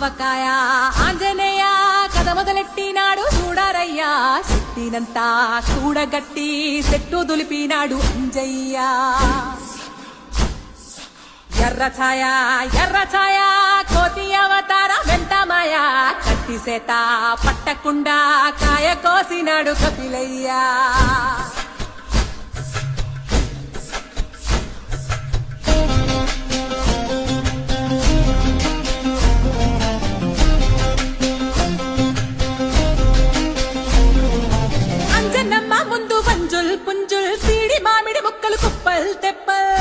ఆవకాయ ఆంజనేయ కథ మొదలెట్టినాడు చూడారయ్యా శక్తినంతా కూడగట్టి చెట్టు దులిపినాడు అంజయ్య ఎర్ర ఛాయ కోతి అవతార వెంటమాయ కత్తి సేత పట్టకుండా కాయ కోసినాడు కపిలయ్యా అంజన్నమ్మ ముందు వంజుల్ పుంజుల్ సీడి మామిడి ముక్కలు కుప్పల్ తెప్పల్